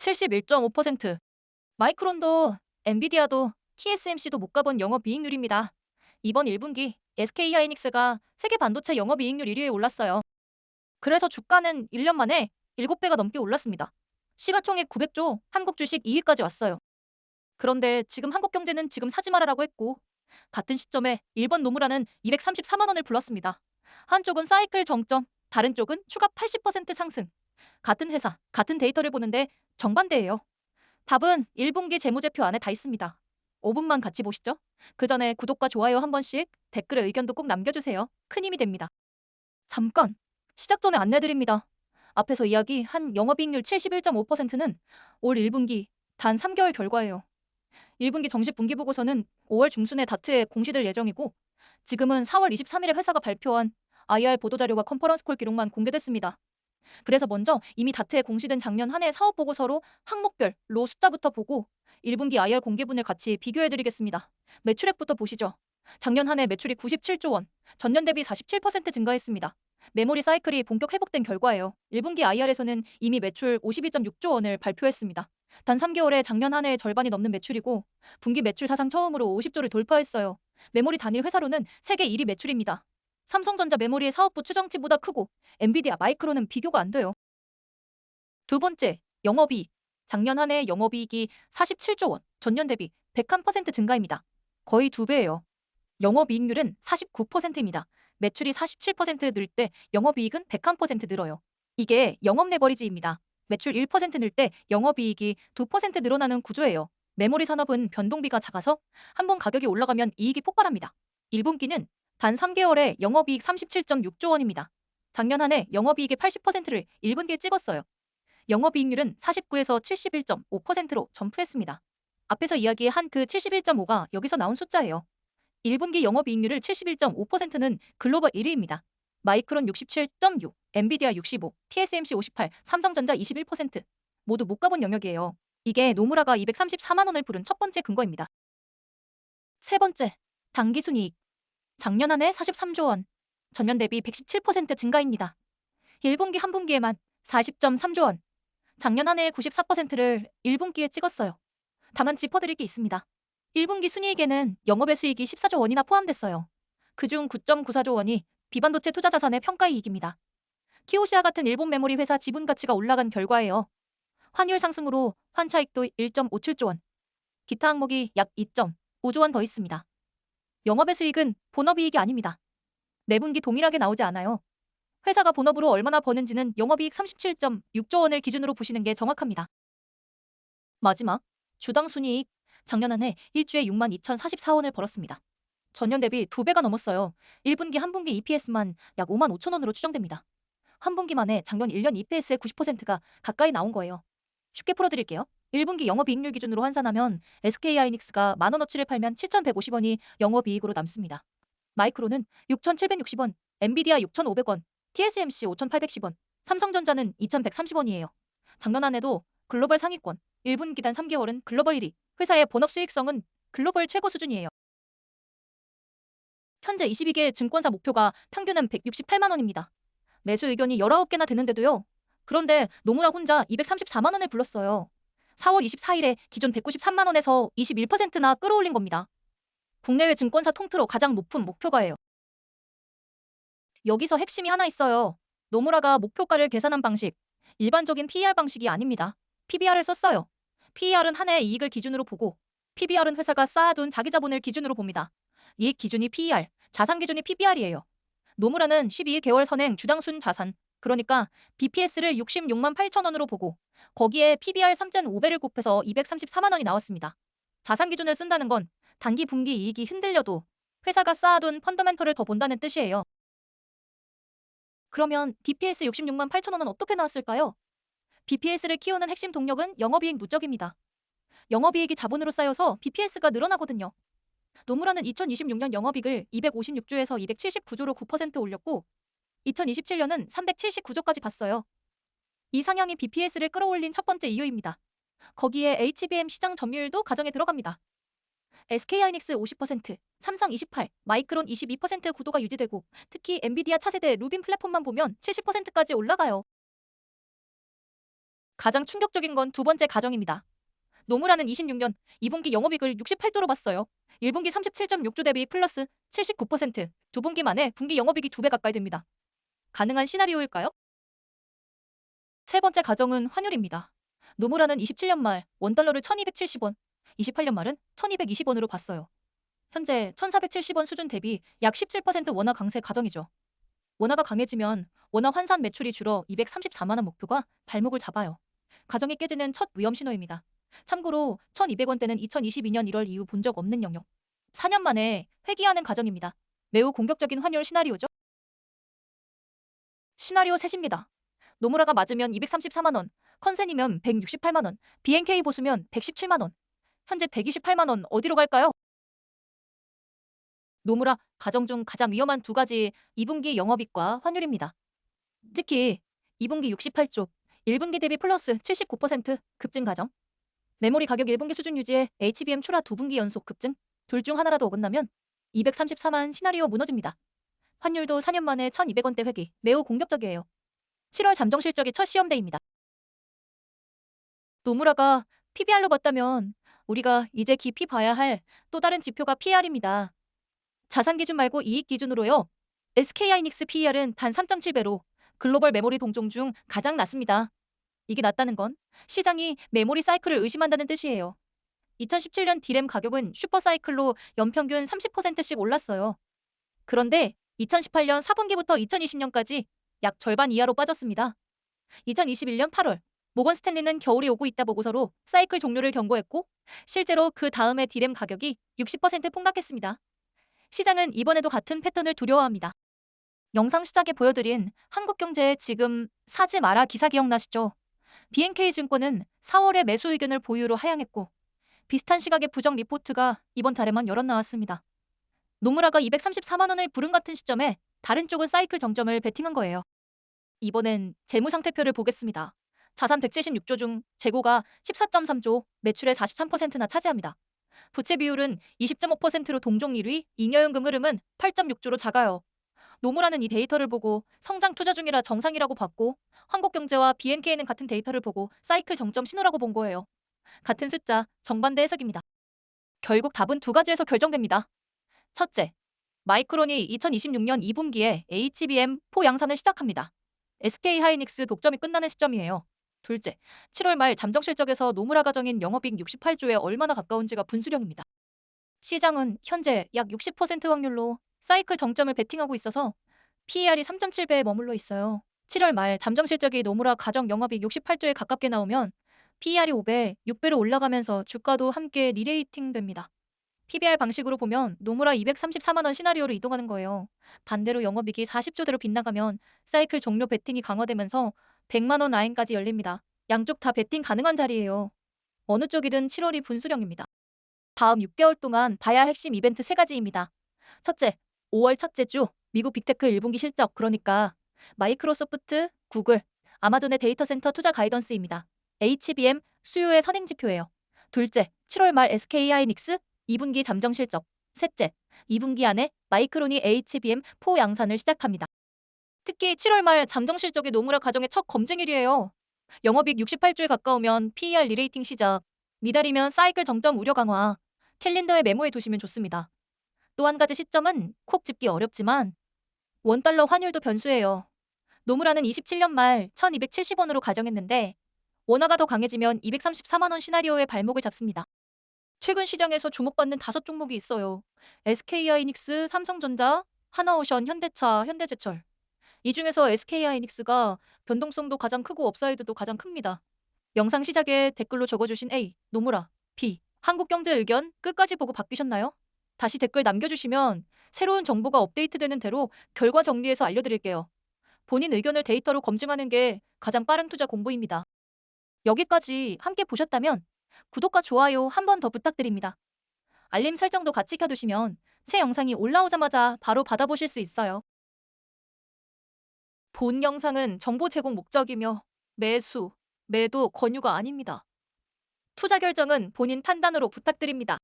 71.5%. 마이크론도 엔비디아도 TSMC도 못 가본 영업이익률입니다. 이번 1분기 SK하이닉스가 세계 반도체 영업이익률 1위에 올랐어요. 그래서 주가는 1년 만에 7배가 넘게 올랐습니다. 시가총액 900조, 한국 주식 2위까지 왔어요. 그런데 지금 한국 경제는 지금 사지 말아라고 했고, 같은 시점에 일본 노무라는 234만 원을 불렀습니다. 한쪽은 사이클 정점, 다른 쪽은 추가 80% 상승. 같은 회사, 같은 데이터를 보는데 정반대예요. 답은 1분기 재무제표 안에 다 있습니다. 5분만 같이 보시죠. 그 전에 구독과 좋아요 한 번씩, 댓글에 의견도 꼭 남겨주세요. 큰 힘이 됩니다. 잠깐! 시작 전에 안내드립니다. 앞에서 이야기한 영업이익률 71.5%는 올 1분기 단 3개월 결과예요. 1분기 정식 분기보고서는 5월 중순에 다트에 공시될 예정이고, 지금은 4월 23일에 회사가 발표한 IR 보도자료와 컨퍼런스 콜 기록만 공개됐습니다. 그래서 먼저 이미 다트에 공시된 작년 한 해 사업 보고서로 항목별 로 숫자부터 보고 1분기 IR 공개분을 같이 비교해드리겠습니다. 매출액부터 보시죠. 작년 한 해 매출이 97조 원, 전년 대비 47% 증가했습니다. 메모리 사이클이 본격 회복된 결과예요. 1분기 IR에서는 이미 매출 52.6조 원을 발표했습니다. 단 3개월에 작년 한 해의 절반이 넘는 매출이고 분기 매출 사상 처음으로 50조를 돌파했어요. 메모리 단일 회사로는 세계 1위 매출입니다. 삼성전자 메모리의 사업부 추정치보다 크고 엔비디아, 마이크론은 비교가 안 돼요. 두 번째, 영업이익. 작년 한 해 영업이익이 47조 원, 전년 대비 101% 증가입니다. 거의 2배예요. 영업이익률은 49%입니다. 매출이 47%늘 때 영업이익은 101% 늘어요. 이게 영업 레버리지입니다. 매출 1% 늘 때 영업이익이 2% 늘어나는 구조예요. 메모리 산업은 변동비가 작아서 한번 가격이 올라가면 이익이 폭발합니다. 1분기는 단 3개월에 영업이익 37.6조 원입니다. 작년 한 해 영업이익의 80%를 1분기에 찍었어요. 영업이익률은 49에서 71.5%로 점프했습니다. 앞에서 이야기한 그 71.5가 여기서 나온 숫자예요. 1분기 영업이익률을 71.5%는 글로벌 1위입니다. 마이크론 67.6, 엔비디아 65, TSMC 58, 삼성전자 21%. 모두 못 가본 영역이에요. 이게 노무라가 234만 원을 부른 첫 번째 근거입니다. 세 번째, 당기순이익. 작년 한 해 43조 원, 전년 대비 117% 증가입니다. 1분기 한 분기에만 40.3조 원, 작년 한 해의 94%를 1분기에 찍었어요. 다만 짚어드릴 게 있습니다. 1분기 순이익에는 영업외 수익이 14조 원이나 포함됐어요. 그중 9.94조 원이 비반도체 투자 자산의 평가이익입니다. 키오시아 같은 일본 메모리 회사 지분 가치가 올라간 결과예요. 환율 상승으로 환차익도 1.57조 원, 기타 항목이 약 2.5조 원 더 있습니다. 영업외 수익은 본업이익이 아닙니다. 매분기 동일하게 나오지 않아요. 회사가 본업으로 얼마나 버는지는 영업이익 37.6조 원을 기준으로 보시는 게 정확합니다. 마지막, 주당 순이익. 작년 한 해 1주에 62,044원을 벌었습니다. 전년 대비 2배가 넘었어요. 1분기 한 분기 EPS만 약 5만 5천 원으로 추정됩니다. 한 분기 만에 작년 1년 EPS의 90%가 가까이 나온 거예요. 쉽게 풀어드릴게요. 1분기 영업이익률 기준으로 환산하면 SK하이닉스가 만원어치를 팔면 7,150원이 영업이익으로 남습니다. 마이크론은 6,760원, 엔비디아 6,500원, TSMC 5,810원, 삼성전자는 2,130원이에요. 작년 한 해도 글로벌 상위권, 1분기 단 3개월은 글로벌 1위, 회사의 본업 수익성은 글로벌 최고 수준이에요. 현재 22개 증권사 목표가 평균은 168만 원입니다. 매수 의견이 19개나 되는데도요. 그런데 노무라 혼자 234만 원을 불렀어요. 4월 24일에 기존 193만 원에서 21%나 끌어올린 겁니다. 국내외 증권사 통틀어 가장 높은 목표가예요. 여기서 핵심이 하나 있어요. 노무라가 목표가를 계산한 방식, 일반적인 PER 방식이 아닙니다. PBR을 썼어요. PER은 한 해의 이익을 기준으로 보고 PBR은 회사가 쌓아둔 자기 자본을 기준으로 봅니다. 이익 기준이 PER, 자산 기준이 PBR이에요. 노무라는 12개월 선행 주당순 자산, 그러니까 BPS를 66만 8천 원으로 보고 거기에 PBR 3.5배를 곱해서 234만 원이 나왔습니다. 자산 기준을 쓴다는 건 단기 분기 이익이 흔들려도 회사가 쌓아둔 펀더멘털을 더 본다는 뜻이에요. 그러면 BPS 66만 8천 원은 어떻게 나왔을까요? BPS를 키우는 핵심 동력은 영업이익 누적입니다. 영업이익이 자본으로 쌓여서 BPS가 늘어나거든요. 노무라는 2026년 영업이익을 256조에서 279조로 9% 올렸고 2027년은 379조까지 봤어요. 이 상향이 BPS를 끌어올린 첫 번째 이유입니다. 거기에 HBM 시장 점유율도 가정에 들어갑니다. SK하이닉스 50%, 삼성 28, 마이크론 22% 구도가 유지되고 특히 엔비디아 차세대 루빈 플랫폼만 보면 70%까지 올라가요. 가장 충격적인 건 두 번째 가정입니다. 노무라는 26년 2분기 영업이익을 68조로 봤어요. 1분기 37.6조 대비 플러스 79%, 두 분기 만에 분기 영업이익이 2배 가까이 됩니다. 가능한 시나리오일까요? 세 번째 가정은 환율입니다. 노무라는 27년 말 원달러를 1270원, 28년 말은 1220원으로 봤어요. 현재 1470원 수준 대비 약 17% 원화 강세 가정이죠. 원화가 강해지면 원화 환산 매출이 줄어 234만 원 목표가 발목을 잡아요. 가정이 깨지는 첫 위험 신호입니다. 참고로 1200원대는 2022년 1월 이후 본 적 없는 영역. 4년 만에 회귀하는 가정입니다. 매우 공격적인 환율 시나리오죠. 시나리오 셋입니다. 노무라가 맞으면 234만 원, 컨센이면 168만 원, BNK 보수면 117만 원. 현재 128만 원 어디로 갈까요? 노무라 가정 중 가장 위험한 두 가지 2분기 영업이익과 환율입니다. 특히 2분기 68조, 1분기 대비 플러스 79% 급증 가정. 메모리 가격 1분기 수준 유지에 HBM 출하 2분기 연속 급증. 둘 중 하나라도 어긋나면 234만 시나리오 무너집니다. 환율도 4년 만에 1200원대 회귀. 매우 공격적이에요. 7월 잠정 실적이 첫 시험대입니다. 노무라가 PBR로 봤다면 우리가 이제 깊이 봐야 할 또 다른 지표가 PR입니다. 자산 기준 말고 이익 기준으로요. SK하이닉스 PER은 단 3.7배로 글로벌 메모리 동종 중 가장 낮습니다. 이게 낮다는 건 시장이 메모리 사이클을 의심한다는 뜻이에요. 2017년 디램 가격은 슈퍼사이클로 연평균 30%씩 올랐어요. 그런데 2018년 4분기부터 2020년까지 약 절반 이하로 빠졌습니다. 2021년 8월 모건 스탠리는 겨울이 오고 있다 보고서로 사이클 종료를 경고했고 실제로 그 다음에 디램 가격이 60% 폭락했습니다. 시장은 이번에도 같은 패턴을 두려워합니다. 영상 시작에 보여드린 한국경제의 지금 사지 마라 기사 기억나시죠? BNK증권은 4월에 매수 의견을 보유로 하향했고 비슷한 시각의 부정 리포트가 이번 달에만 여럿 나왔습니다. 노무라가 234만 원을 부른 같은 시점에 다른 쪽은 사이클 정점을 베팅한 거예요. 이번엔 재무상태표를 보겠습니다. 자산 176조 중 재고가 14.3조, 매출의 43%나 차지합니다. 부채 비율은 20.5%로 동종 1위, 잉여연금 흐름은 8.6조로 작아요. 노무라는 이 데이터를 보고 성장 투자 중이라 정상이라고 봤고 한국경제와 BNK는 같은 데이터를 보고 사이클 정점 신호라고 본 거예요. 같은 숫자, 정반대 해석입니다. 결국 답은 두 가지에서 결정됩니다. 첫째, 마이크론이 2026년 2분기에 HBM 포 양산을 시작합니다. SK하이닉스 독점이 끝나는 시점이에요. 둘째, 7월 말 잠정 실적에서 노무라 가정인 영업이익 68조에 얼마나 가까운지가 분수령입니다. 시장은 현재 약 60% 확률로 사이클 정점을 베팅하고 있어서 PER이 3.7배에 머물러 있어요. 7월 말 잠정 실적이 노무라 가정 영업이익 68조에 가깝게 나오면 PER이 5배, 6배로 올라가면서 주가도 함께 리레이팅 됩니다. PBR 방식으로 보면 노무라 234만 원 시나리오로 이동하는 거예요. 반대로 영업이익이 40조대로 빗나가면 사이클 종료 베팅이 강화되면서 100만 원 라인까지 열립니다. 양쪽 다 베팅 가능한 자리예요. 어느 쪽이든 7월이 분수령입니다. 다음 6개월 동안 봐야 할 핵심 이벤트 3가지입니다. 첫째, 5월 첫째 주 미국 빅테크 1분기 실적, 그러니까 마이크로소프트, 구글, 아마존의 데이터 센터 투자 가이던스입니다. HBM 수요의 선행 지표예요. 둘째, 7월 말 SK하이닉스 2분기 잠정 실적. 셋째, 2분기 안에 마이크론이 HBM 포 양산을 시작합니다. 특히 7월 말 잠정 실적이 노무라 가정의 첫 검증일이에요. 영업이익 68조에 가까우면 PER 리레이팅 시작, 미달이면 사이클 정점 우려 강화, 캘린더에 메모해 두시면 좋습니다. 또 한 가지 시점은 콕 집기 어렵지만 원달러 환율도 변수예요. 노무라는 27년 말 1270원으로 가정했는데 원화가 더 강해지면 234만 원 시나리오의 발목을 잡습니다. 최근 시장에서 주목받는 5종목이 있어요. SK하이닉스, 삼성전자, 하나오션, 현대차, 현대제철. 이 중에서 SK하이닉스가 변동성도 가장 크고 업사이드도 가장 큽니다. 영상 시작에 댓글로 적어주신 A, 노무라, B, 한국경제 의견 끝까지 보고 바뀌셨나요? 다시 댓글 남겨주시면 새로운 정보가 업데이트되는 대로 결과 정리해서 알려드릴게요. 본인 의견을 데이터로 검증하는 게 가장 빠른 투자 공부입니다. 여기까지 함께 보셨다면 구독과 좋아요 한 번 더 부탁드립니다. 알림 설정도 같이 켜두시면 새 영상이 올라오자마자 바로 받아보실 수 있어요. 본 영상은 정보 제공 목적이며 매수, 매도 권유가 아닙니다. 투자 결정은 본인 판단으로 부탁드립니다.